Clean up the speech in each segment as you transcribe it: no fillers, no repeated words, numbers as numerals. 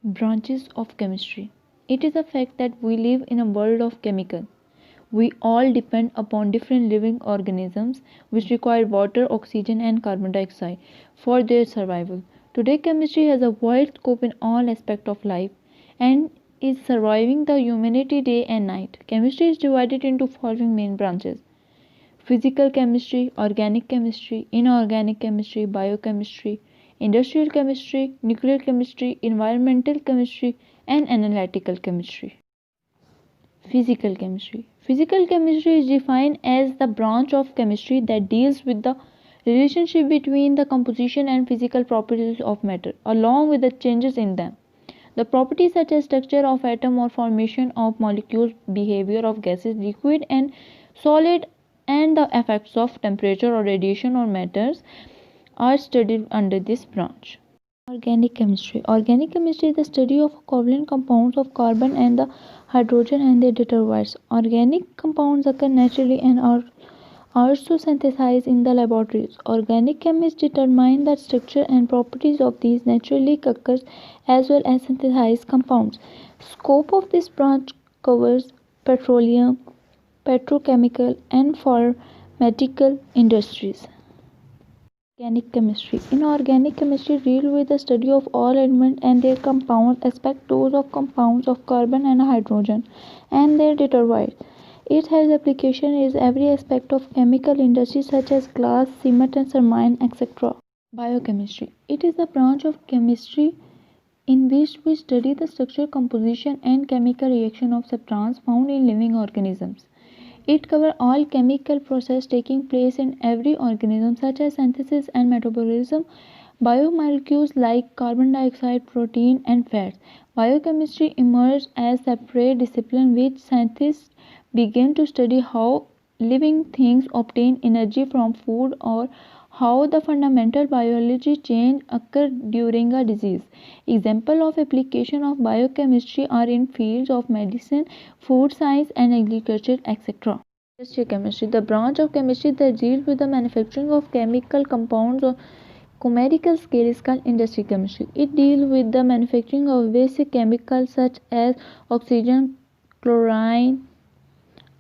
Branches of chemistry. It is a fact that we live in a world of chemical. We all depend upon different living organisms which require water, oxygen, and carbon dioxide for their survival. Today, chemistry has a wide scope in all aspects of life and is surviving the humanity day and night. Chemistry is divided into following main branches: physical chemistry, organic chemistry, inorganic chemistry, biochemistry, industrial chemistry, nuclear chemistry, environmental chemistry, and analytical chemistry. Physical chemistry. Physical chemistry is defined as the branch of chemistry that deals with the relationship between the composition and physical properties of matter, along with the changes in them. The properties such as structure of atom or formation of molecules, behavior of gases, liquid and solid, and the effects of temperature or radiation or matters are studied under this branch. Organic chemistry. Organic chemistry is the study of covalent compounds of carbon and the hydrogen and their derivatives. Organic compounds occur naturally and are also synthesized in the laboratories. Organic chemists determine the structure and properties of these naturally occurs as well as synthesized compounds. Scope of this branch covers petroleum, petrochemical and pharmaceutical industries. Organic chemistry. Inorganic chemistry deals with the study of all elements and their compounds, except those of compounds of carbon and hydrogen, and their derivatives. It has application in every aspect of chemical industry such as glass, cement and ceramic, etc. Biochemistry. It is the branch of chemistry in which we study the structure, composition and chemical reaction of substances found in living organisms. It covers all chemical processes taking place in every organism such as synthesis and metabolism, biomolecules like carbon dioxide, protein and fats. Biochemistry emerged as a separate discipline which scientists began to study how living things obtain energy from food or how the fundamental biology change occur during a disease. Examples of application of biochemistry are in fields of medicine, food science and agriculture, etc. Industrial chemistry, the branch of chemistry that deals with the manufacturing of chemical compounds on chemical scale is called industrial chemistry. It deals with the manufacturing of basic chemicals such as oxygen, chlorine,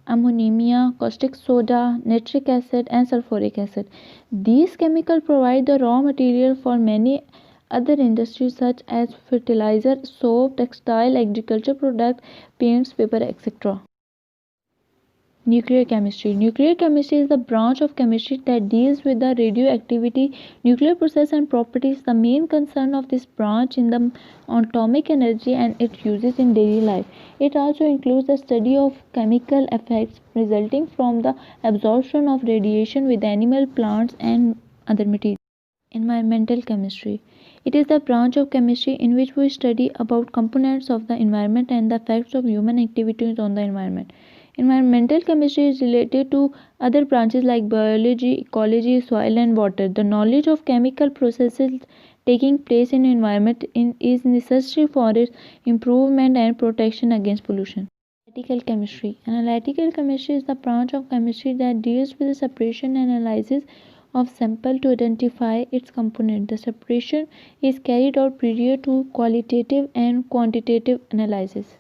ammonia, caustic soda, nitric acid, and sulfuric acid. These chemicals provide the raw material for many other industries such as fertilizer, soap, textile, agriculture products, paints, paper, etc. Nuclear chemistry. Nuclear chemistry is the branch of chemistry that deals with the radioactivity, nuclear process and properties. The main concern of this branch in the atomic energy and its uses in daily life. It also includes the study of chemical effects resulting from the absorption of radiation with animal, plants and other materials. Environmental chemistry. It is the branch of chemistry in which we study about components of the environment and the effects of human activities on the environment. Environmental chemistry is related to other branches like biology, ecology, soil and water. The knowledge of chemical processes taking place in environment is necessary for its improvement and protection against pollution. Analytical chemistry. Analytical chemistry is the branch of chemistry that deals with the separation and analysis of sample to identify its component. The separation is carried out prior to qualitative and quantitative analysis.